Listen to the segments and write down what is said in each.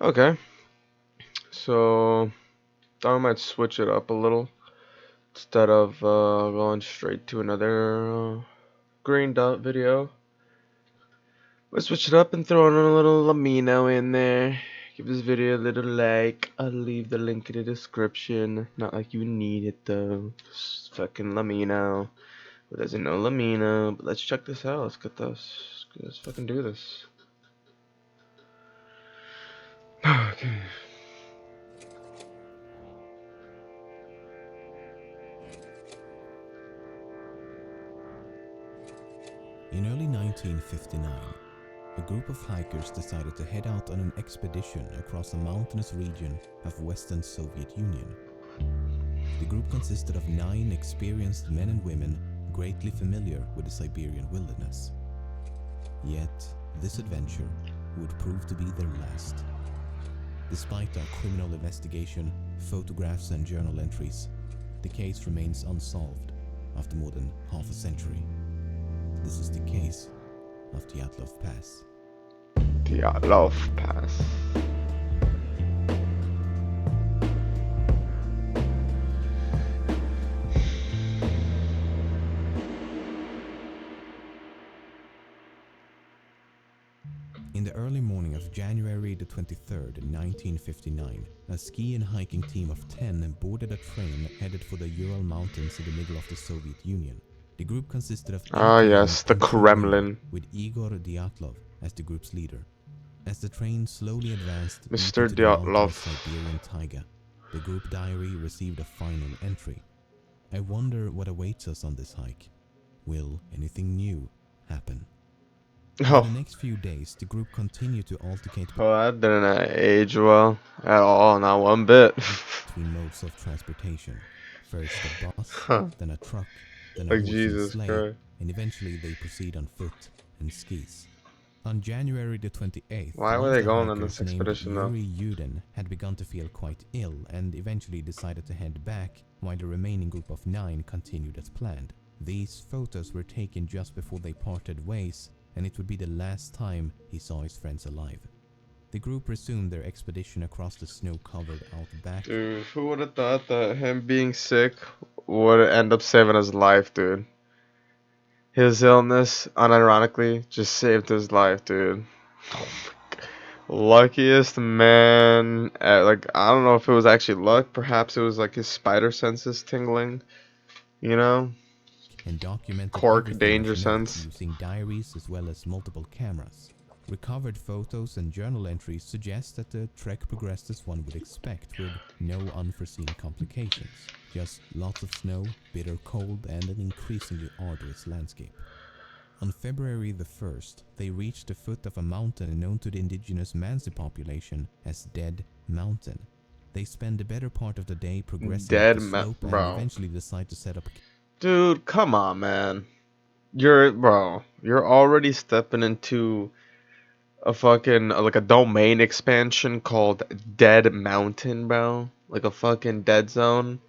Okay, so I might switch it up a little instead of going straight to another green dot video. Let's switch it up and throw in a little Lamino in there. Give this video a little like. I'll leave the link in the description. Not like you need it though. Just fucking Lamino. Who doesn't know Lamino? But let's check this out. Let's get this. Let's fucking do this. Okay. In early 1959, a group of hikers decided to head out on an expedition across the mountainous region of Western Soviet Union. The group consisted of 9 experienced men and women greatly familiar with the Siberian wilderness. Yet, this adventure would prove to be their last. Despite our criminal investigation, photographs and journal entries, the case remains unsolved after more than half a century. This is the case of Dyatlov Pass. Dyatlov Pass. In the early morning of January the 23rd, 1959, a ski and hiking team of 10 boarded a train headed for the Ural Mountains in the middle of the Soviet Union. The group consisted of 8 men Yes, the and 2 Kremlin. women, with Igor Dyatlov as the group's leader. As the train slowly advanced deep Mr. into the mountainous Dyatlov. Siberian taiga, the group diary received a final entry. I wonder what awaits us on this hike. Will anything new happen? For the Oh, next few days, the group continued to alternate that didn't age well at all, not one bit. between modes of transportation. First a bus, Huh. then a truck, then a Like horse and Jesus sleigh, Christ. and eventually they proceed on foot and skis. On January the 28th, Why one were of they the going on hikers this named expedition though? Yuri Yudin had begun to feel quite ill and eventually decided to head back, while the remaining group of 9 continued as planned. These photos were taken just before they parted ways, and it would be the last time he saw his friends alive. The group resumed their expedition across the snow-covered outback. Dude, who would have thought that him being sick would end up saving his life, dude? His illness, unironically, just saved his life, dude. Luckiest man. Like, I don't know if it was actually luck. Perhaps it was like his spider senses tingling. You know? And documented Cork everything danger of note sense. using diaries as well as multiple cameras. Recovered photos and journal entries suggest that the trek progressed as one would expect, with no unforeseen complications. Just lots of snow, bitter cold, and an increasingly arduous landscape. On February the 1st, they reached the foot of a mountain known to the indigenous Mansi population as Dead Mountain. They spend the better part of the day progressing up the slope and Bro. eventually decide to set up Dude, come on, man. You're already stepping into a fucking like a domain expansion called Dead Mountain, bro. Like a fucking dead zone.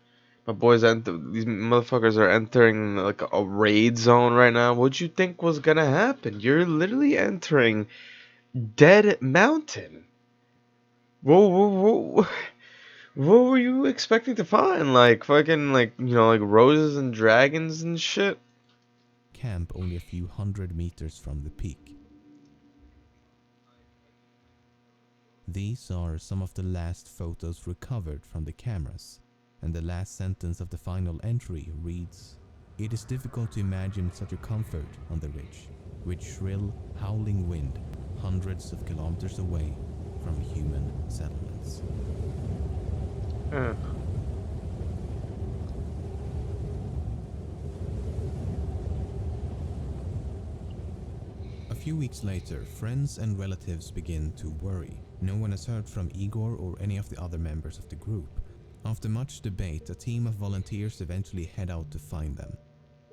These motherfuckers are entering like a raid zone right now. What'd you think was gonna happen? You're literally entering Dead Mountain. Whoa. What were you expecting to find? Like fucking like roses and dragons and shit? camp only a few hundred meters from the peak. These are some of the last photos recovered from the cameras, and the last sentence of the final entry reads, "It is difficult to imagine such a comfort on the ridge, with shrill, howling wind hundreds of kilometers away from human settlements." A few weeks later, friends and relatives begin to worry. No one has heard from Igor or any of the other members of the group. After much debate, a team of volunteers eventually head out to find them.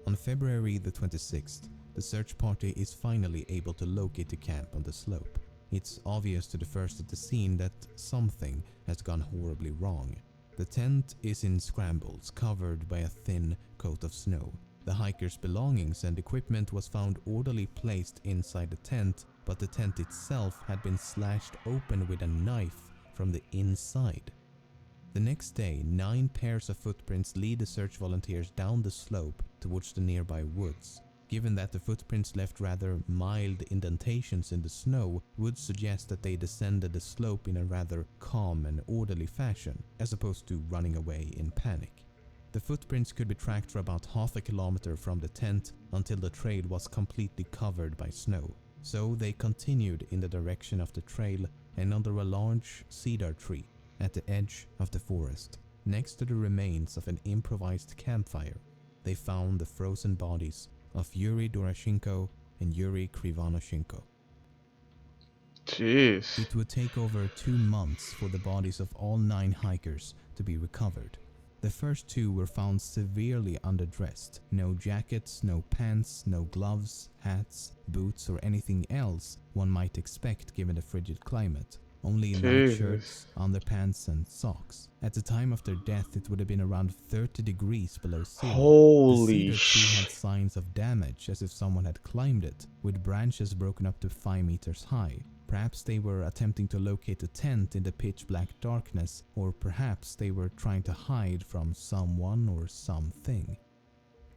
On February the 26th, the search party is finally able to locate the camp on the slope. It's obvious to the first at the scene that something has gone horribly wrong. The tent is in scrambles, covered by a thin coat of snow. The hikers' belongings and equipment was found orderly placed inside the tent, but the tent itself had been slashed open with a knife from the inside. The next day, 9 pairs of footprints lead the search volunteers down the slope towards the nearby woods. Given that the footprints left rather mild indentations in the snow, would suggest that they descended the slope in a rather calm and orderly fashion, as opposed to running away in panic. The footprints could be tracked for about half a kilometer from the tent until the trail was completely covered by snow. So they continued in the direction of the trail and under a large cedar tree at the edge of the forest, next to the remains of an improvised campfire, they found the frozen bodies of Yuri Doroshenko and Yuri Krivonoshenko. Jeez. It would take over 2 months for the bodies of all 9 hikers to be recovered. The first 2 were found severely underdressed. No jackets, no pants, no gloves, hats, boots or anything else one might expect given the frigid climate. Only light shirts, underpants and socks. At the time of their death it would have been around 30 degrees below zero. Holy the cedar tree shit. had signs of damage as if someone had climbed it, with branches broken up to 5 meters high. Perhaps they were attempting to locate a tent in the pitch black darkness, or perhaps they were trying to hide from someone or something.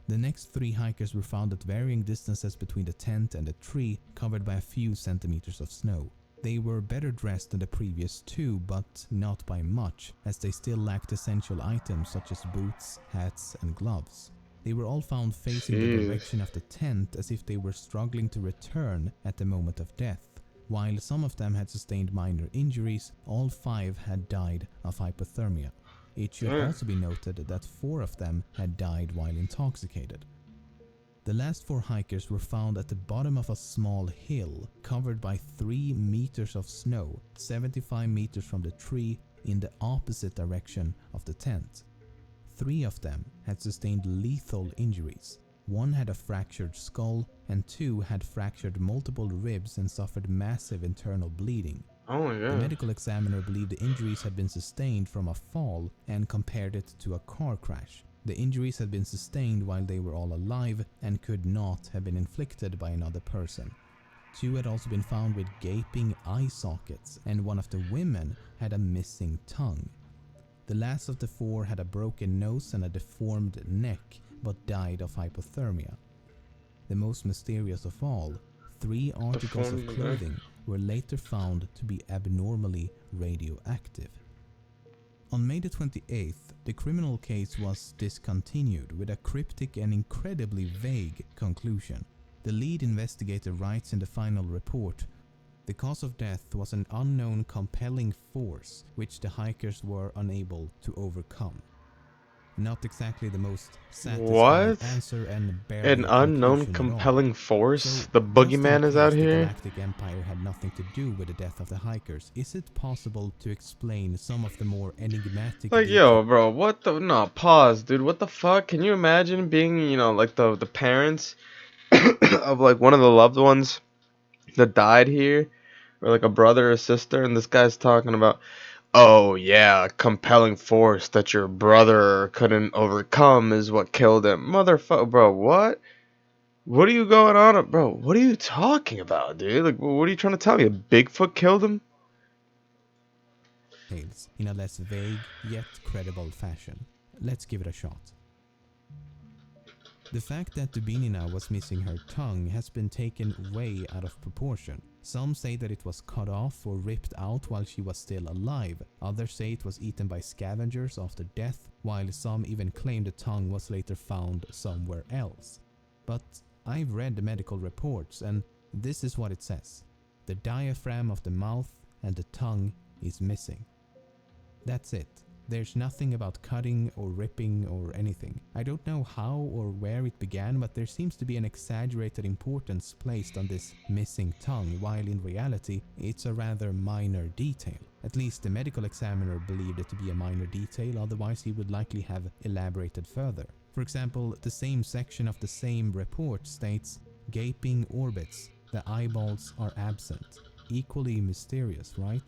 The next 3 hikers were found at varying distances between the tent and the tree, covered by a few centimeters of snow. They were better dressed than the previous 2, but not by much, as they still lacked essential items such as boots, hats and gloves. They were all found facing the direction of the tent as if they were struggling to return at the moment of death. While some of them had sustained minor injuries, all 5 had died of hypothermia. It should also be noted that 4 of them had died while intoxicated. The last 4 hikers were found at the bottom of a small hill, covered by 3 meters of snow, 75 meters from the tree in the opposite direction of the tent. 3 of them had sustained lethal injuries. 1 had a fractured skull and 2 had fractured multiple ribs and suffered massive internal bleeding. Oh my god. The medical examiner believed the injuries had been sustained from a fall and compared it to a car crash. The injuries had been sustained while they were all alive and could not have been inflicted by another person. 2 had also been found with gaping eye sockets, and 1 of the women had a missing tongue. The last of the 4 had a broken nose and a deformed neck, but died of hypothermia. The most mysterious of all, 3 articles of clothing were later found to be abnormally radioactive. On May the 28th, the criminal case was discontinued with a cryptic and incredibly vague conclusion. The lead investigator writes in the final report, "The cause of death was an unknown compelling force which the hikers were unable to overcome." Not exactly the most satisfying answer and barely An unknown compelling force? So, the just in boogeyman is case out the here? Galactic Empire had nothing to do with the death of the hikers, is it possible to explain some of the more enigmatic Like, yo, bro, what the? No, pause, dude. What the fuck? Can you imagine being, like the parents of like one of the loved ones that died here, or like a brother or sister, and this guy's talking about, oh yeah, compelling force that your brother couldn't overcome is what killed him. Motherfucker, bro, what? What are you going on, bro? What are you talking about, dude? Like, what are you trying to tell me? Bigfoot killed him? details in a less vague yet credible fashion. Let's give it a shot. The fact that Dubinina was missing her tongue has been taken way out of proportion. Some say that it was cut off or ripped out while she was still alive. Others say it was eaten by scavengers after death, while some even claim the tongue was later found somewhere else. But I've read the medical reports and this is what it says. The diaphragm of the mouth and the tongue is missing. That's it. There's nothing about cutting or ripping or anything. I don't know how or where it began, but there seems to be an exaggerated importance placed on this missing tongue, while in reality, it's a rather minor detail. At least the medical examiner believed it to be a minor detail, otherwise he would likely have elaborated further. For example, the same section of the same report states, gaping orbits, the eyeballs are absent. Equally mysterious, right?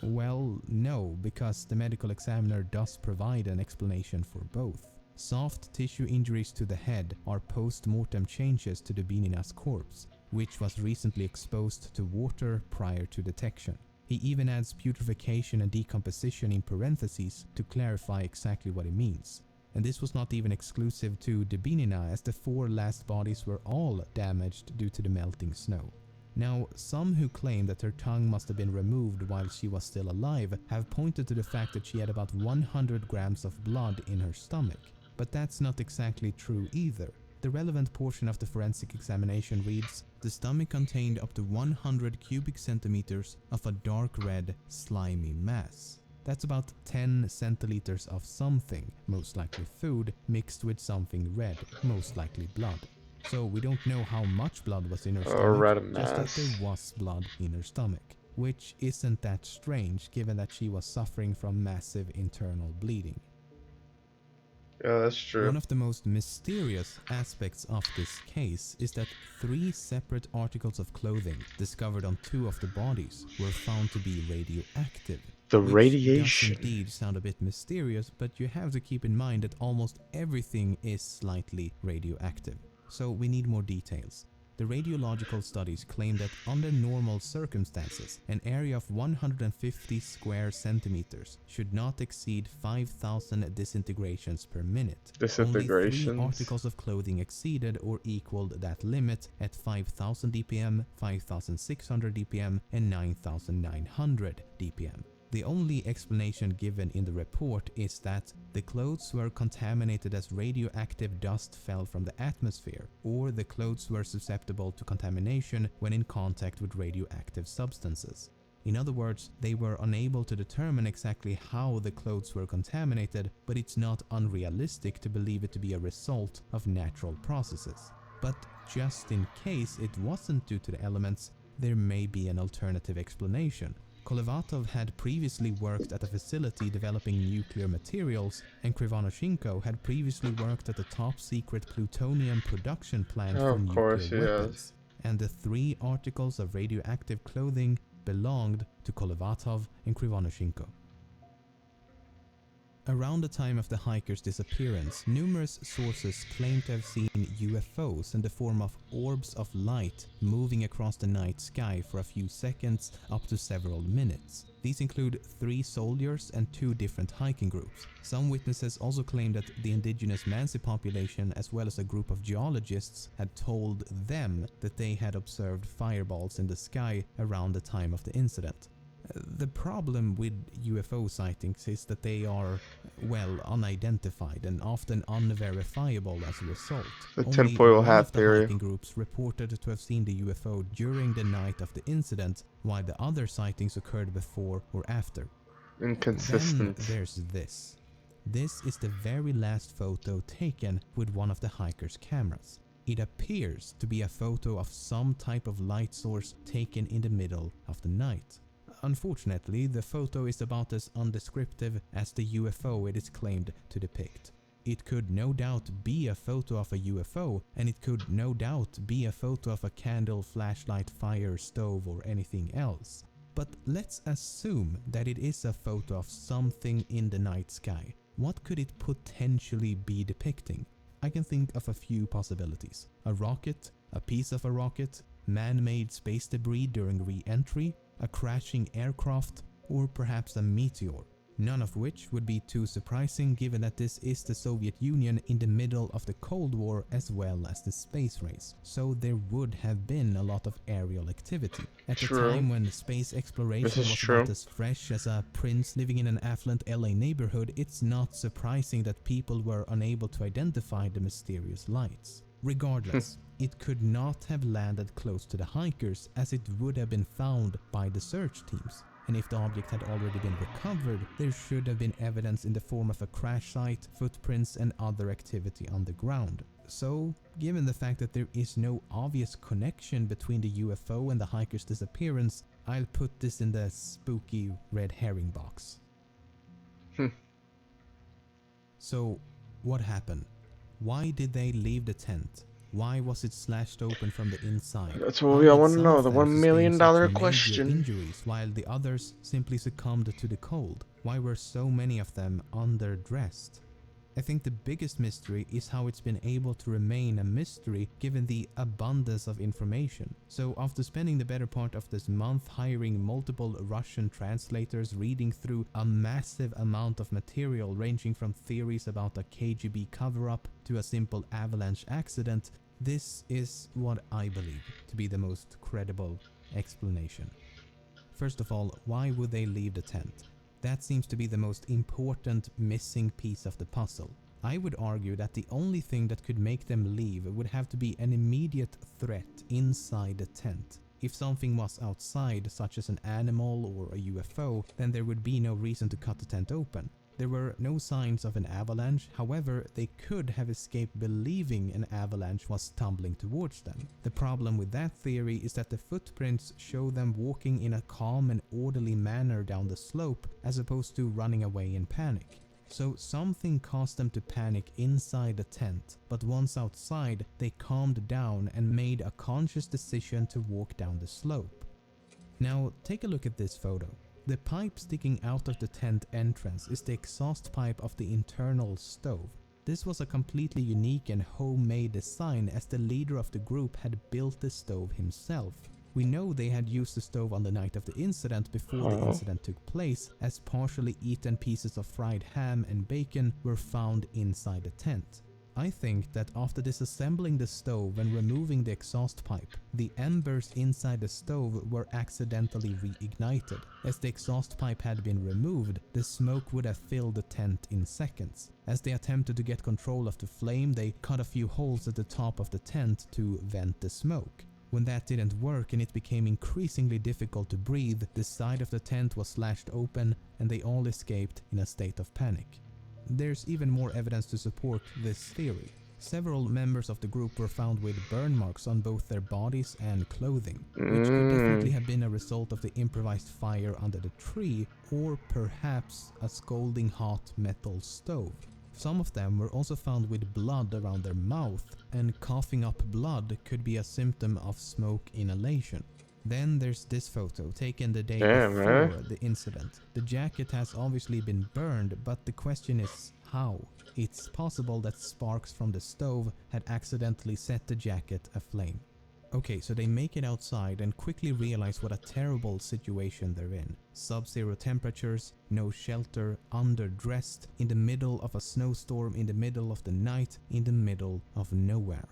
Well, no, because the medical examiner does provide an explanation for both. Soft tissue injuries to the head are post-mortem changes to Dubinina's corpse, which was recently exposed to water prior to detection. He even adds putrefaction and decomposition in parentheses to clarify exactly what it means. And this was not even exclusive to Dubinina, as the 4 last bodies were all damaged due to the melting snow. Now, some who claim that her tongue must have been removed while she was still alive have pointed to the fact that she had about 100 grams of blood in her stomach. But that's not exactly true either. The relevant portion of the forensic examination reads, the stomach contained up to 100 cubic centimeters of a dark red, slimy mass. That's about 10 centiliters of something, most likely food, mixed with something red, most likely blood. So we don't know how much blood was in her stomach, just that there was blood in her stomach. Which isn't that strange, given that she was suffering from massive internal bleeding. Yeah, that's true. One of the most mysterious aspects of this case is that 3 separate articles of clothing discovered on 2 of the bodies were found to be radioactive. The which radiation does indeed sound a bit mysterious, but you have to keep in mind that almost everything is slightly radioactive. So we need more details. The radiological studies claim that under normal circumstances, an area of 150 square centimeters should not exceed 5,000 disintegrations per minute. Disintegrations. Only 3 articles of clothing exceeded or equaled that limit at 5,000 dpm, 5,600 dpm, and 9,900 dpm. The only explanation given in the report is that the clothes were contaminated as radioactive dust fell from the atmosphere, or the clothes were susceptible to contamination when in contact with radioactive substances. In other words, they were unable to determine exactly how the clothes were contaminated, but it's not unrealistic to believe it to be a result of natural processes. But just in case it wasn't due to the elements, there may be an alternative explanation. Kolevatov had previously worked at a facility developing nuclear materials, and Krivonoshenko had previously worked at a top-secret plutonium production plant for nuclear weapons. And the 3 articles of radioactive clothing belonged to Kolevatov and Krivonoshenko. Around the time of the hiker's disappearance, numerous sources claim to have seen UFOs in the form of orbs of light moving across the night sky for a few seconds up to several minutes. These include 3 soldiers and 2 different hiking groups. Some witnesses also claim that the indigenous Mansi population, as well as a group of geologists, had told them that they had observed fireballs in the sky around the time of the incident. The problem with UFO sightings is that they are, well, unidentified and often unverifiable as a result. The Only tinfoil one hat of the theory. hiking groups reported to have seen the UFO during the night of the incident, while the other sightings occurred before or after. Inconsistent. Then there's this. This is the very last photo taken with one of the hiker's cameras. It appears to be a photo of some type of light source taken in the middle of the night. Unfortunately, the photo is about as undescriptive as the UFO it is claimed to depict. It could no doubt be a photo of a UFO, and it could no doubt be a photo of a candle, flashlight, fire, stove, or anything else. But let's assume that it is a photo of something in the night sky. What could it potentially be depicting? I can think of a few possibilities. A rocket, a piece of a rocket, man-made space debris during re-entry, a crashing aircraft, or perhaps a meteor. None of which would be too surprising given that this is the Soviet Union in the middle of the Cold War as well as the space race, so there would have been a lot of aerial activity. At the time when space exploration was about as fresh as a prince living in an affluent LA neighborhood, it's not surprising that people were unable to identify the mysterious lights. Regardless, it could not have landed close to the hikers as it would have been found by the search teams. And if the object had already been recovered, there should have been evidence in the form of a crash site, footprints, and other activity on the ground. So, given the fact that there is no obvious connection between the UFO and the hiker's disappearance, I'll put this in the spooky red herring box. So, what happened? Why did they leave the tent? Why was it slashed open from the inside? That's what we all want to know, the $1 million question. Injuries, while the others simply succumbed to the cold. Why were so many of them underdressed? I think the biggest mystery is how it's been able to remain a mystery given the abundance of information. So after spending the better part of this month hiring multiple Russian translators reading through a massive amount of material ranging from theories about a KGB cover-up to a simple avalanche accident, this is what I believe to be the most credible explanation. First of all, why would they leave the tent? That seems to be the most important missing piece of the puzzle. I would argue that the only thing that could make them leave would have to be an immediate threat inside the tent. If something was outside, such as an animal or a UFO, then there would be no reason to cut the tent open. There were no signs of an avalanche, however, they could have escaped believing an avalanche was tumbling towards them. The problem with that theory is that the footprints show them walking in a calm and orderly manner down the slope as opposed to running away in panic. So something caused them to panic inside the tent, but once outside, they calmed down and made a conscious decision to walk down the slope. Now, take a look at this photo. The pipe sticking out of the tent entrance is the exhaust pipe of the internal stove. This was a completely unique and homemade design as the leader of the group had built the stove himself. We know they had used the stove on the night of the incident before the incident took place, as partially eaten pieces of fried ham and bacon were found inside the tent. I think that after disassembling the stove and removing the exhaust pipe, the embers inside the stove were accidentally reignited. As the exhaust pipe had been removed, the smoke would have filled the tent in seconds. As they attempted to get control of the flame, they cut a few holes at the top of the tent to vent the smoke. When that didn't work and it became increasingly difficult to breathe, the side of the tent was slashed open and they all escaped in a state of panic. There's even more evidence to support this theory. Several members of the group were found with burn marks on both their bodies and clothing, which could definitely have been a result of the improvised fire under the tree, or perhaps a scalding hot metal stove. Some of them were also found with blood around their mouth, and coughing up blood could be a symptom of smoke inhalation. Then there's this photo taken the day before the incident. The jacket has obviously been burned, but the question is how? It's possible that sparks from the stove had accidentally set the jacket aflame. Okay, so they make it outside and quickly realize what a terrible situation they're in. Sub-zero temperatures, no shelter, underdressed, in the middle of a snowstorm, in the middle of the night, in the middle of nowhere.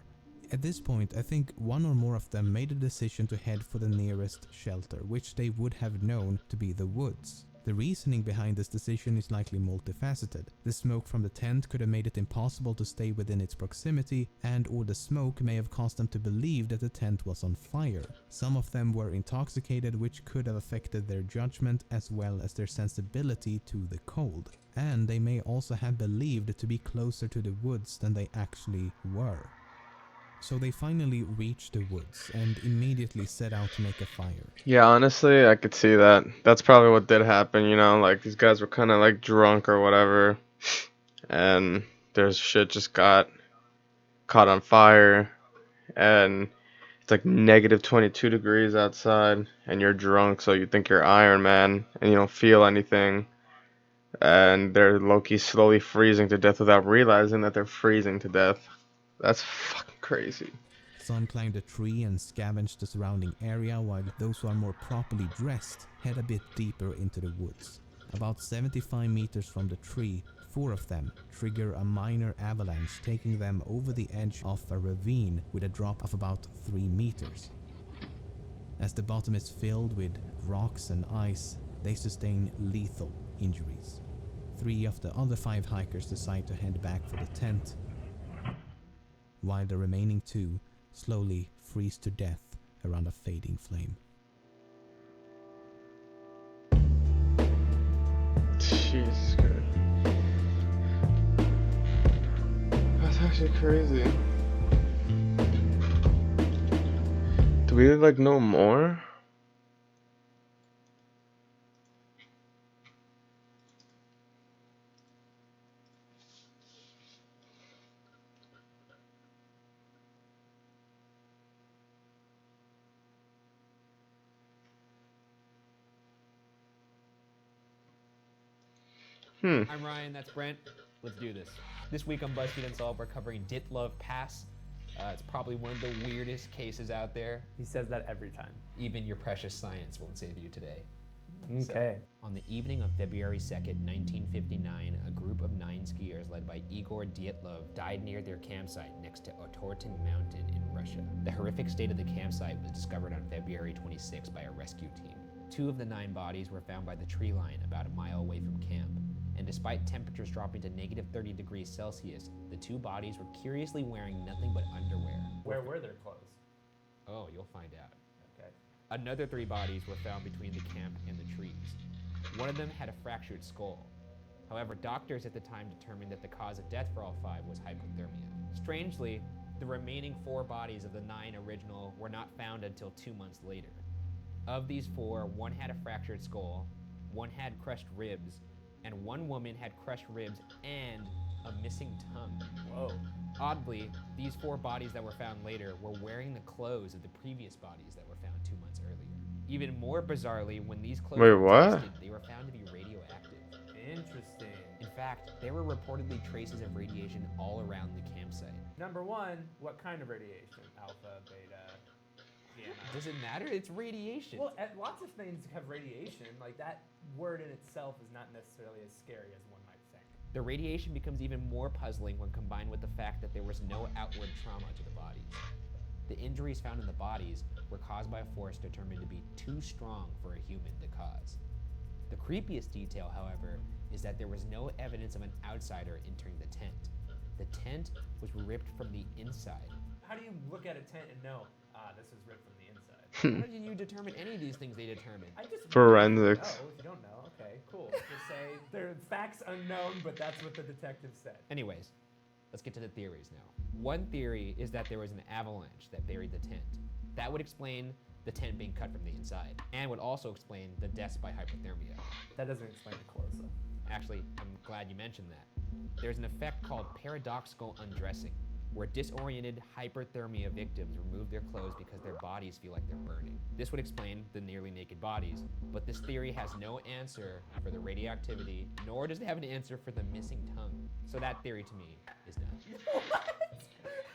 At this point, I think one or more of them made a decision to head for the nearest shelter, which they would have known to be the woods. The reasoning behind this decision is likely multifaceted. The smoke from the tent could have made it impossible to stay within its proximity, and/or the smoke may have caused them to believe that the tent was on fire. Some of them were intoxicated, which could have affected their judgment as well as their sensibility to the cold. And they may also have believed to be closer to the woods than they actually were. So they finally reached the woods and immediately set out to make a fire. Yeah, honestly, I could see that. That's probably what did happen, you know, like these guys were kind of like drunk or whatever, and their shit just got caught on fire, and it's like negative 22 degrees outside, and you're drunk, so you think you're Iron Man, and you don't feel anything, and they're low-key slowly freezing to death without realizing that they're freezing to death. That's fucking crazy. Some climbed a tree and scavenged the surrounding area, while those who are more properly dressed head a bit deeper into the woods. About 75 meters from the tree, 4 of them trigger a minor avalanche, taking them over the edge of a ravine with a drop of about 3 meters. As the bottom is filled with rocks and ice, they sustain lethal injuries. 3 of the other 5 hikers decide to head back for the tent, while the remaining 2 slowly freeze to death around a fading flame. Jesus Christ. That's actually crazy. Do we like know more? I'm Ryan, that's Brent. Let's do this. This week on BuzzFeed Unsolved, we're covering Dyatlov Pass. It's probably one of the weirdest cases out there. He says that every time. Even your precious science won't save you today. Okay. On the evening of February 2nd, 1959, a group of 9 skiers led by Igor Dyatlov died near their campsite next to Otorten Mountain in Russia. The horrific state of the campsite was discovered on February 26 by a rescue team. 2 of the 9 bodies were found by the tree line about a mile away from camp. And despite temperatures dropping to negative 30 degrees Celsius, the 2 bodies were curiously wearing nothing but underwear. Where were their clothes? Oh, you'll find out. Okay. Another 3 bodies were found between the camp and the trees. One of them had a fractured skull. However, doctors at the time determined that the cause of death for all 5 was hypothermia. Strangely, the remaining 4 bodies of the 9 original were not found until 2 months later. Of these 4, 1 had a fractured skull, 1 had crushed ribs, and 1 woman had crushed ribs and a missing tongue. Whoa. Oddly, these 4 bodies that were found later were wearing the clothes of the previous bodies that were found 2 months earlier. Even more bizarrely, when these clothes Wait, were what? tested, they were found to be radioactive. Interesting. In fact, there were reportedly traces of radiation all around the campsite. Number 1, what kind of radiation? Alpha, beta, gamma? Does it matter? It's radiation. Well, lots of things have radiation. Like, that word in itself is not necessarily as scary as one might think. The radiation becomes even more puzzling when combined with the fact that there was no outward trauma to the bodies. The injuries found in the bodies were caused by a force determined to be too strong for a human to cause. The creepiest detail, however, is that there was no evidence of an outsider entering the tent. The tent was ripped from the inside. How do you look at a tent and know, this is ripped from the inside? How did you determine any of these things they determined? I just Forensics. Oh, if you don't know, okay, cool. Just say they're facts unknown, but that's what the detective said. Anyways, let's get to the theories now. One theory is that there was an avalanche that buried the tent. That would explain the tent being cut from the inside, and would also explain the deaths by hypothermia. That doesn't explain the clothes, though. Actually, I'm glad you mentioned that. There's an effect called paradoxical undressing, where disoriented hyperthermia victims remove their clothes because their bodies feel like they're burning. This would explain the nearly naked bodies, but this theory has no answer for the radioactivity, nor does it have an answer for the missing tongue. So that theory to me is nuts. What?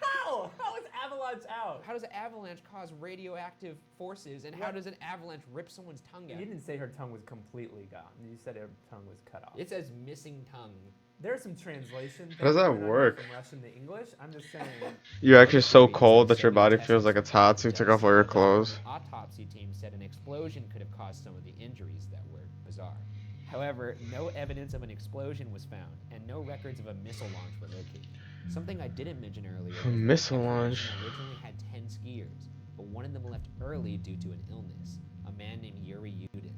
How? How is avalanche out? How does an avalanche cause radioactive forces, and how does an avalanche rip someone's tongue You out? didn't say her tongue was completely gone. You said her tongue was cut off. It says missing tongue. There's some translation. How does that things going on work? From Russian to English. I'm just saying. You're actually so cold that your body feels like it's hot, so you take off all your clothes. The autopsy team said an explosion could have caused some of the injuries that were bizarre. However, no evidence of an explosion was found, and no records of a missile launch were located. Something I didn't mention earlier. A missile the launch. expedition originally had 10 skiers, but one of them left early due to an illness, a man named Yuri Yudin,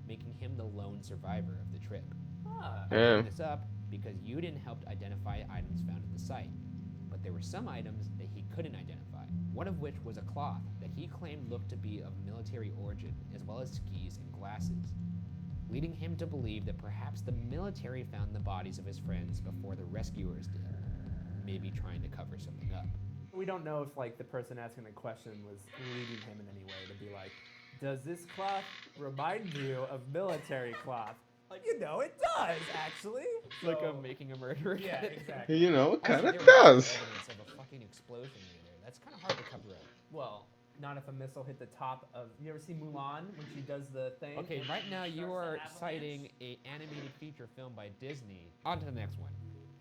making him the lone survivor of the trip. Ah. I bring Yeah. this up because Yudin helped identify items found at the site, but there were some items that he couldn't identify, one of which was a cloth that he claimed looked to be of military origin, as well as skis and glasses, leading him to believe that perhaps the military found the bodies of his friends before the rescuers did, maybe trying to cover something up. We don't know if like the person asking the question was leading him in any way to be like, does this cloth remind you of military cloth? Like, you know, it does actually. Like So- I'm making a murderer. Yeah, kind of thing. exactly. You know, it Also, kind there of was no does. evidence of a fucking explosion near there. That's kind of hard to cover up. Well, not if a missile hit the top of. You ever see Mulan when she does the thing? Okay, and right now you starts are the avalanche? citing a animated feature film by Disney. On to the next one.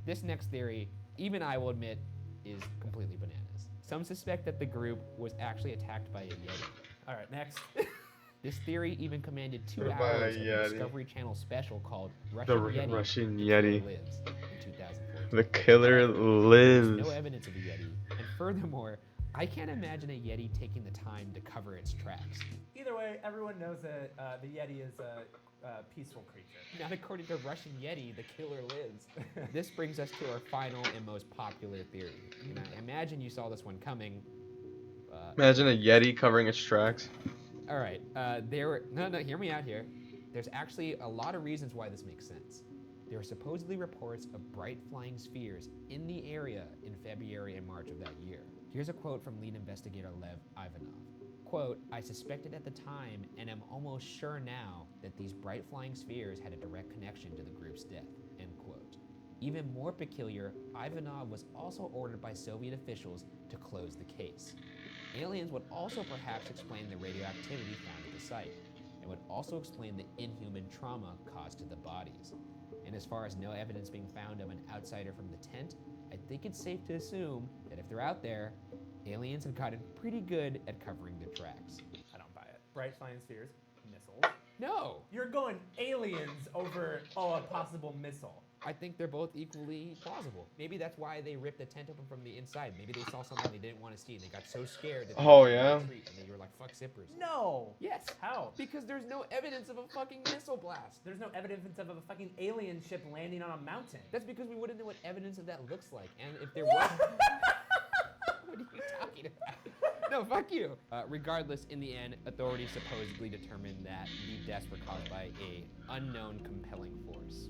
This next theory, even I will admit, is completely bananas. Some suspect that the group was actually attacked by a Yeti. All right, next. This theory even commanded 2 By a hours of the Yeti. Discovery Channel special called The Russian Yeti. Russian The Killer Yeti. Lives in 2014. The killer There's lives. no evidence of a Yeti, and furthermore, I can't imagine a Yeti taking the time to cover its tracks. Either way, everyone knows that the Yeti is a peaceful creature. Not according to Russian Yeti, the killer lives. This brings us to our final and most popular theory. And I imagine you saw this one coming. Imagine a Yeti covering its tracks. All right, no, hear me out here. There's actually a lot of reasons why this makes sense. There are supposedly reports of bright flying spheres in the area in February and March of that year. Here's a quote from lead investigator Lev Ivanov. Quote, I suspected at the time and am almost sure now that these bright flying spheres had a direct connection to the group's death, end quote. Even more peculiar, Ivanov was also ordered by Soviet officials to close the case. Aliens would also perhaps explain the radioactivity found at the site, and would also explain the inhuman trauma caused to the bodies. And as far as no evidence being found of an outsider from the tent, I think it's safe to assume that if they're out there, aliens have gotten pretty good at covering their tracks. I don't buy it. Bright flying spheres, missiles. No! You're going aliens over, a possible missile. I think they're both equally plausible. Maybe that's why they ripped the tent open from the inside. Maybe they saw something they didn't want to see and they got so scared that they Oh, went to yeah? retreat and they were like, fuck zippers. No. Yes. How? Because there's no evidence of a fucking missile blast. There's no evidence of a fucking alien ship landing on a mountain. That's because we wouldn't know what evidence of that looks like. And if there was... What are you talking about? No, fuck you. Regardless, in the end, authorities supposedly determined that the deaths were caused by a unknown compelling force.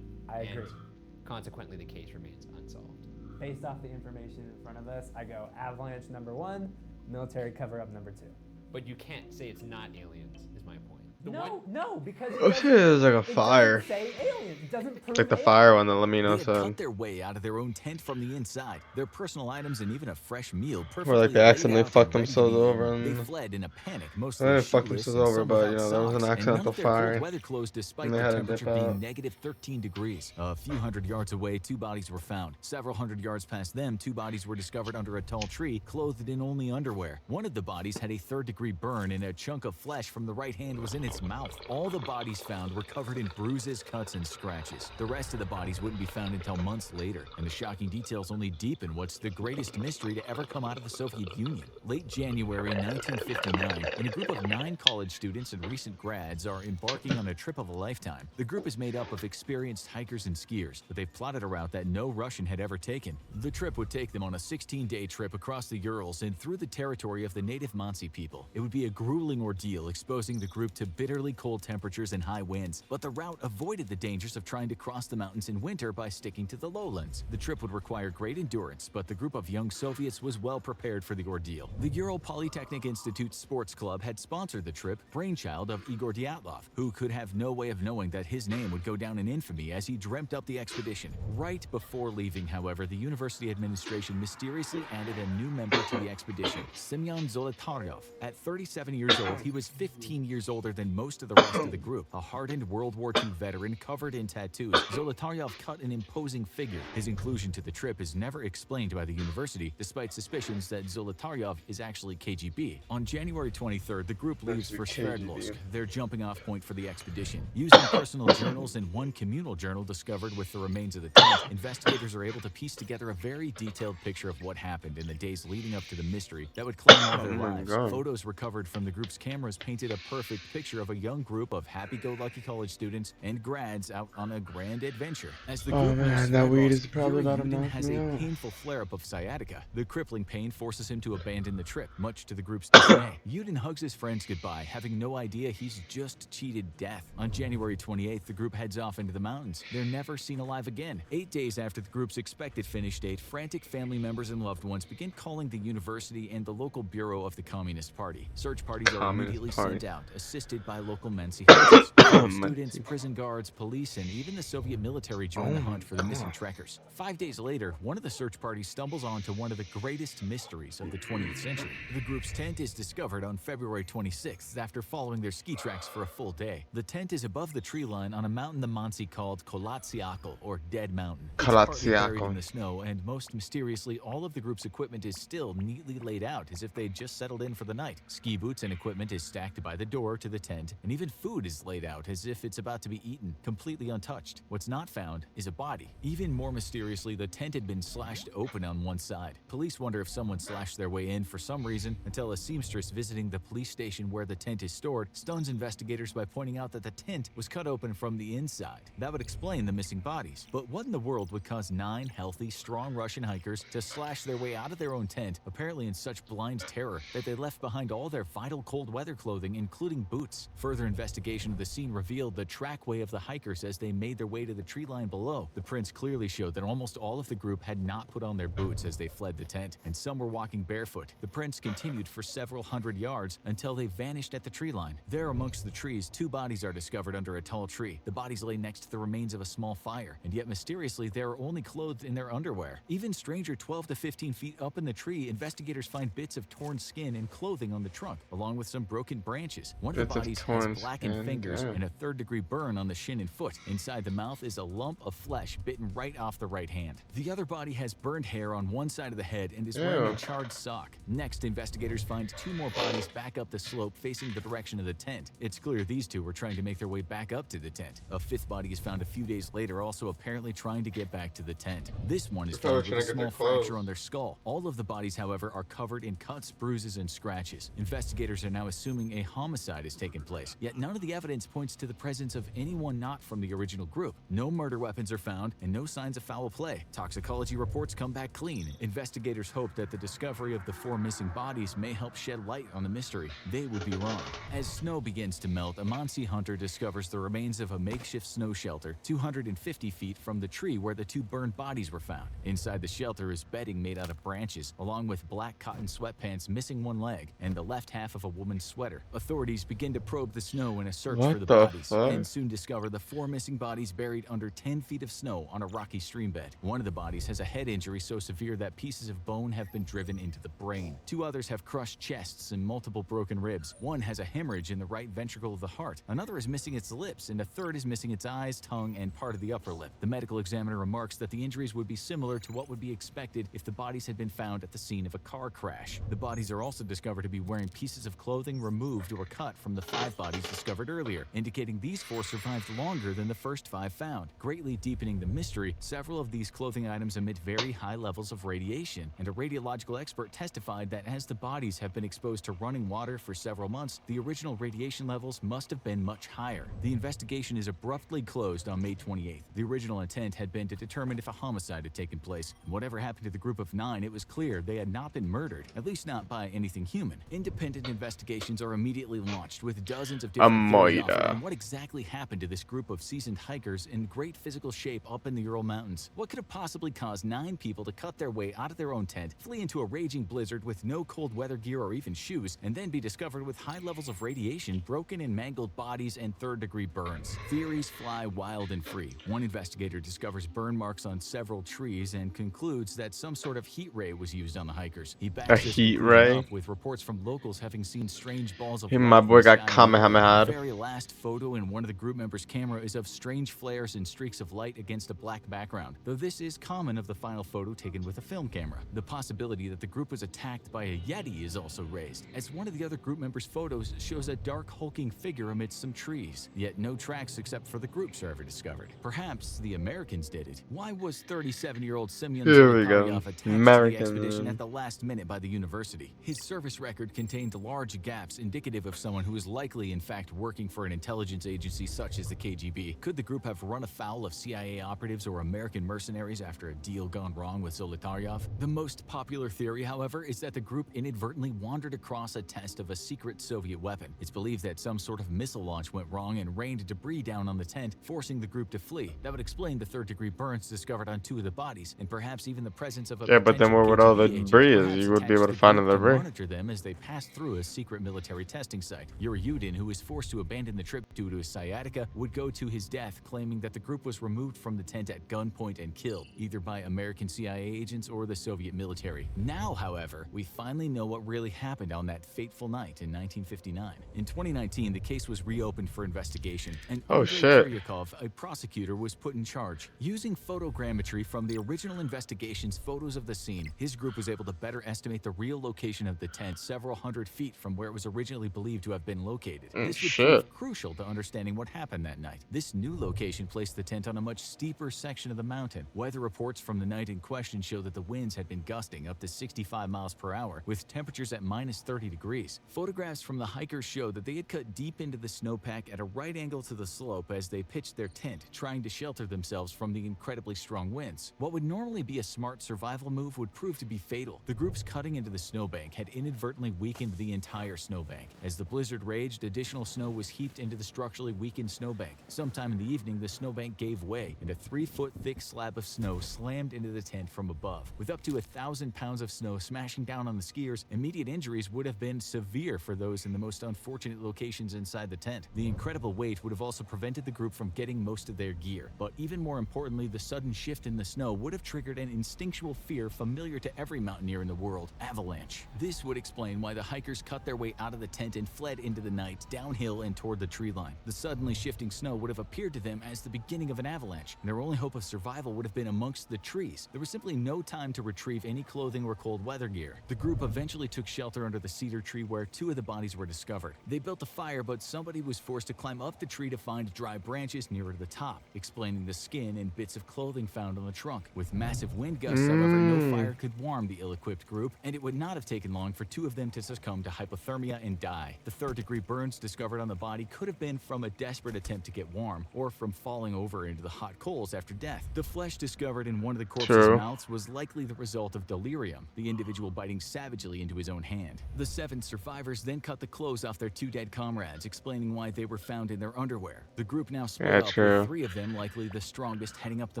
I agree. And consequently, the case remains unsolved. Based off the information in front of us, I go avalanche number 1, military cover-up number 2. But you can't say it's not aliens, is my point. The No, because it Oh shit, it's like a doesn't fire. say aliens. It doesn't prove It's like the aliens. fire one that Lamino They had said. cut their way out of their own tent from the inside. Their personal items and even a fresh meal perfectly Where like they laid accidentally out and fucked ready to themselves be over eaten. They and fled in a panic, they mostly didn't fuck shoeless themselves and over, some but without you know, there was an socks, and none accidental of their cold fire. weather clothes despite And they the had to temperature dip being out. negative 13 degrees. A few hundred yards away, 2 bodies were found. Several hundred yards past them, 2 bodies were discovered under a tall tree, clothed in only underwear. One of the bodies had a 3rd-degree burn, and a chunk of flesh from the right hand was in its mouth. All the bodies found were covered in bruises, cuts, and scratches. The rest of the bodies wouldn't be found until months later, and the shocking details only deepen what's the greatest mystery to ever come out of the Soviet Union. Late January 1959, and a group of 9 college students and recent grads are embarking on a trip of a lifetime. The group is made up of experienced hikers and skiers, but they've plotted a route that no Russian had ever taken. The trip would take them on a 16-day trip across the Urals and through the territory of the native Mansi people. It would be a grueling ordeal, exposing the group to bitterly cold temperatures and high winds, but the route avoided the dangers of trying to cross the mountains in winter by sticking to the lowlands. The trip would require great endurance, but the group of young Soviets was well prepared for the ordeal. The Ural Polytechnic Institute Sports Club had sponsored the trip, brainchild of Igor Dyatlov, who could have no way of knowing that his name would go down in infamy as he dreamt up the expedition. Right before leaving, however, the university administration mysteriously added a new member to the expedition, Semyon Zolotaryov. At 37 years old, he was 15 years older than most of the rest of the group. A hardened World War II veteran covered in tattoos, Zolotaryov cut an imposing figure. His inclusion to the trip is never explained by the university, despite suspicions that Zolotaryov is actually KGB. On January 23rd, the group leaves for Sverdlovsk, their jumping-off point for the expedition. Using personal journals and one communal journal discovered with the remains of the tent, investigators are able to piece together a very detailed picture of what happened in the days leading up to the mystery that would claim all their Oh my lives. God. Photos recovered from the group's cameras painted a perfect picture of a young group of happy-go-lucky college students and grads out on a grand adventure. As the Oh, group man, leaves that weed Sverdlovsk, is probably Yuri about to Yudin knock has me a out. painful flare-up of sciatica. The crippling pain forces him to abandon the trip, much to the group's dismay. Yudin hugs his friends goodbye, having no idea he's just cheated death. On January 28th, the group heads off into the mountains. They're never seen alive again. 8 days after the group's expected finish date, frantic family members and loved ones begin calling the university and the local bureau of the Communist Party. Search parties are Communist immediately Party. sent out, assisted by local Mensi hunters. Students, Mensi. prison guards, police, and even the Soviet military join the hunt for the missing trekkers. 5 days later, one of the search parties stumbles onto one of the greatest mysteries of the 20th century. The group's tent is discovered on February 26th after following their ski tracks for a full day. The tent is above the tree line on a mountain the Mansi called Kolatsiakal, or Dead Mountain. It's partly buried Kolatsiakal. in the snow, and most mysteriously, all of the group's equipment is still neatly laid out as if they'd just settled in for the night. Ski boots and equipment is stacked by the door to the tent, and even food is laid out as if it's about to be eaten, completely untouched. What's not found is a body. Even more mysteriously, the tent had been slashed open on one side. Police wonder if someone slashed their way in for some reason until a seamstress visiting the police station where the tent is stored stuns investigators by pointing out that the tent was cut open from the inside. That would explain the missing bodies. But what in the world would cause 9 healthy, strong Russian hikers to slash their way out of their own tent, apparently in such blind terror that they left behind all their vital cold weather clothing, including boots? bodies. Further investigation of the scene revealed the trackway of the hikers as they made their way to the tree line below. The prints clearly showed that almost all of the group had not put on their boots as they fled the tent, and some were walking barefoot. The prints continued for several hundred yards until they vanished at the tree line. There amongst the trees, 2 bodies are discovered under a tall tree. The bodies lay next to the remains of a small fire, and yet mysteriously they are only clothed in their underwear. Even stranger, 12 to 15 feet up in the tree, investigators find bits of torn skin and clothing on the trunk, along with some broken branches. One of the Bits of bodies torn has blackened skin, fingers damn. and a third-degree burn on the shin and foot. Inside the mouth is a lump of flesh bitten right off the right hand. The other body has burned hair on one side of the head and is wearing Ew. a charred sock. Next, investigators find 2 more bodies back up the slope facing the direction of the tent. It's clear these 2 were trying to make their way back up to the tent. A 5th body is found a few days later, also apparently trying to get back to the tent. This one is They're probably found with a trying to get small their clothes. fracture on their skull. All of the bodies, however, are covered in cuts, bruises, and scratches. Investigators are now assuming a homicide has taken place, yet none of the evidence points to the presence of anyone not from the original group. No murder weapons are found, and no signs of foul play. Toxicology reports come back clean. Investigators hope that the discovery of the 4 missing bodies may help shed light on the mystery. They would be wrong. As snow begins to melt, a Muncie hunter discovers the remains of a makeshift snow shelter 250 feet from the tree where the 2 burned bodies were found. Inside the shelter is bedding made out of branches, along with black cotton sweatpants missing one leg and the left half of a woman's sweater. Authorities begin to probe the snow in a search What for the the bodies, fuck? and soon discover the 4 missing bodies buried under 10 feet of snow on a rocky stream bed. One of the bodies has a head injury so severe that pieces of bone have been driven into the brain. 2 others have crushed chests and multiple broken ribs. One has a hemorrhage in the right ventricle of the heart. Another is missing its lips, and a third is missing its eyes, tongue, and part of the upper lip. The medical examiner remarks that the injuries would be similar to what would be expected if the bodies had been found at the scene of a car crash. The bodies are also discovered to be wearing pieces of clothing removed or cut from the 5 bodies discovered earlier, indicating these 4 survived longer than the first 5 found. Greatly deepening the mystery, several of these clothing items emit very high levels of radiation, and a radiological expert testified that as the bodies have been exposed to running water for several months, the original radiation levels must have been much higher. The investigation is abruptly closed on May 28th. The original intent had been to determine if a homicide had taken place. Whatever happened to the group of 9, it was clear they had not been murdered, at least not by anything human. Independent investigations are immediately launched, with dozens of different theories offered Amoida. on what exactly happened to this group of seasoned hikers in great physical shape up in the Ural Mountains. What could have possibly caused 9 people to cut their way out of their own tent, flee into a raging blizzard with no cold weather gear or even shoes, and then be discovered with high levels of radiation, broken and mangled bodies, and third-degree burns? Theories fly wild and free. One investigator discovers burn marks on several trees and concludes that some sort of heat ray was used on the hikers. He backs A this heat conclusion ray? up with reports from locals having seen strange balls of Hey, light my in boy the got sky and nowhere. Kamehameha'd. The very last photo in one of the group members' camera is of strange flares and streaks of light against a black background, though this is common of the final photo taken with a film camera. The possibility that the group was attacked by a Yeti is also raised, as one of the other group members' photos shows a dark hulking figure amidst some trees, yet no tracks except for the groups are ever discovered. Perhaps the Americans did it. Why was 37-year-old Semyon Here we go. Zolotaryov attached to the Americans. expedition at the last minute by the university? His service record contained large gaps indicative of someone who is likely in fact working for an intelligence agency such as the KGB. Could the group have run afoul of CIA operatives or American mercenaries after a deal gone wrong with Zolotaryov? The most popular theory, however, is that the group inadvertently wandered across a test of a secret Soviet weapon. It's believed that some sort of missile launch went wrong and rained debris down on the tent, forcing the group to flee. That would explain the third-degree burns discovered on 2 of the bodies, and perhaps even the presence of a Yeah, but then potential where would all the KGB agent debris is? perhaps You would be attached able to to find group the debris. monitor them as they passed through a secret military testing site. Yuri Yudin, who was forced to abandon the trip due to his sciatica, would go to his death, claiming that the group was removed from the tent at gunpoint and killed, either by American CIA agents or the Soviet military. Now, however, we finally know what really happened on that fateful night in 1959. In 2019, the case was reopened for investigation, and Oh, Andrei shit. Kiryakov, a prosecutor, was put in charge. Using photogrammetry from the original investigation's photos of the scene, his group was able to better estimate the real location of the tent several hundred feet from where it was originally believed to have been located. This would shit. prove crucial to understanding what happened that night. This new location placed the tent on a much steeper section of the mountain. Weather reports from the night in question show that the winds had been gusting up to 65 miles per hour, with temperatures at minus 30 degrees. Photographs from the hikers showed that they had cut deep into the snowpack at a right angle to the slope as they pitched their tent, trying to shelter themselves from the incredibly strong winds. What would normally be a smart survival move would prove to be fatal. The group's cutting into the snowbank had inadvertently weakened the entire snowbank. As the blizzard raged, damaged, additional snow was heaped into the structurally weakened snowbank. Sometime in the evening, the snowbank gave way, and a 3-foot thick slab of snow slammed into the tent from above. With up to 1,000 pounds of snow smashing down on the skiers, immediate injuries would have been severe for those in the most unfortunate locations inside the tent. The incredible weight would have also prevented the group from getting most of their gear. But even more importantly, the sudden shift in the snow would have triggered an instinctual fear familiar to every mountaineer in the world: avalanche. This would explain why the hikers cut their way out of the tent and fled into the night, downhill and toward the tree line. The suddenly shifting snow would have appeared to them as the beginning of an avalanche, and their only hope of survival would have been amongst the trees. There was simply no time to retrieve any clothing or cold weather gear. The group eventually took shelter under the cedar tree where 2 of the bodies were discovered. They built a fire, but somebody was forced to climb up the tree to find dry branches nearer to the top, explaining the skin and bits of clothing found on the trunk. With massive wind gusts, however, no fire could warm the ill-equipped group, and it would not have taken long for 2 of them to succumb to hypothermia and die. The 3rd-degree burns discovered on the body could have been from a desperate attempt to get warm, or from falling over into the hot coals after death. The flesh discovered in one of the corpse's mouths was likely the result of delirium, the individual biting savagely into his own hand. The 7 survivors then cut the clothes off their 2 dead comrades, explaining why they were found in their underwear. The group now split up, with 3 of them, likely the strongest, heading up the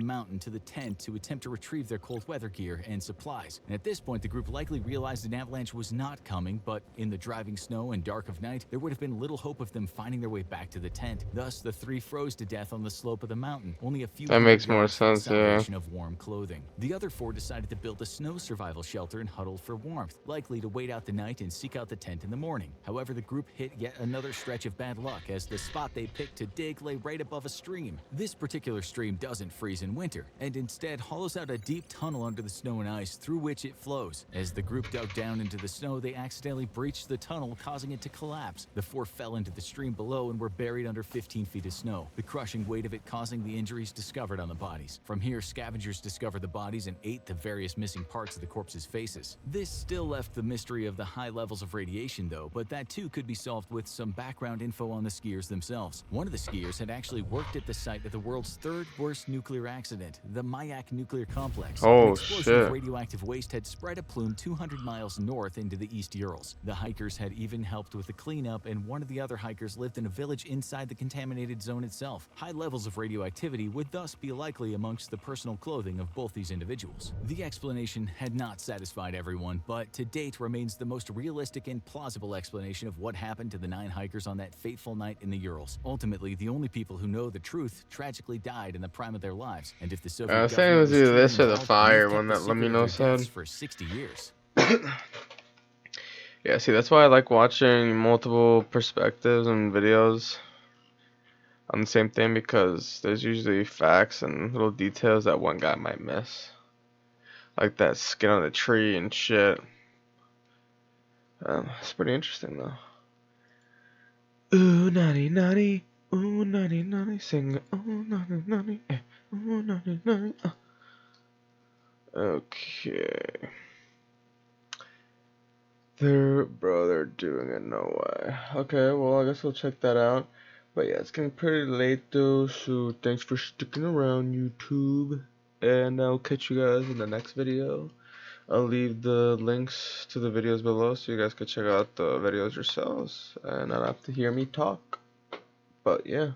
mountain to the tent to attempt to retrieve their cold weather gear and supplies. And at this point, the group likely realized an avalanche was not coming, but in the driving snow and dark of night, there would have been little hope of them finding their way back to the tent. Thus, the 3 froze to death on the slope of the mountain, only a few that makes more sense, yeah. Of warm clothing. The other 4 decided to build a snow survival shelter and huddled for warmth, likely to wait out the night and seek out the tent in the morning. However, the group hit yet another stretch of bad luck, as the spot they picked to dig lay right above a stream. This particular stream doesn't freeze in winter, and instead hollows out a deep tunnel under the snow and ice through which it flows. As the group dug down into the snow, they accidentally breached the tunnel, causing it to collapse. The 4 fell into the stream below and were buried under 15 feet of snow, the crushing weight of it causing the injuries discovered on the bodies. From here, scavengers discovered the bodies and ate the various missing parts of the corpses' faces. This still left the mystery of the high levels of radiation, though, but that too could be solved with some background info on the skiers themselves. One of the skiers had actually worked at the site of the world's 3rd worst nuclear accident, the Mayak nuclear complex. An explosion of radioactive waste had spread a plume 200 miles north into the East Urals. The hikers had even helped with the cleanup, and one of the other hikers lived in a village inside the contaminated zone itself. High levels of radioactivity would thus be likely amongst the personal clothing of both these individuals. The explanation had not satisfied everyone, but to date remains the most realistic and plausible explanation of what happened to the 9 hikers on that fateful night in the Urals. Ultimately, the only people who know the truth tragically died in the prime of their lives, and if the Soviet government was either this or the involved, fire they've one kept that the Let Me secret Know of their deaths said. for 60 years. Yeah, see, that's why I like watching multiple perspectives and videos on the same thing, because there's usually facts and little details that one guy might miss. Like that skin on the tree and shit. It's pretty interesting though. Ooh, naughty, naughty. Ooh, naughty, naughty. Sing. Ooh, naughty, naughty. Ooh, naughty, naughty. Okay. They're doing it, no way. Okay, well, I guess we'll check that out. But yeah, it's getting pretty late though, so thanks for sticking around, YouTube. And I'll catch you guys in the next video. I'll leave the links to the videos below so you guys can check out the videos yourselves and not have to hear me talk. But yeah.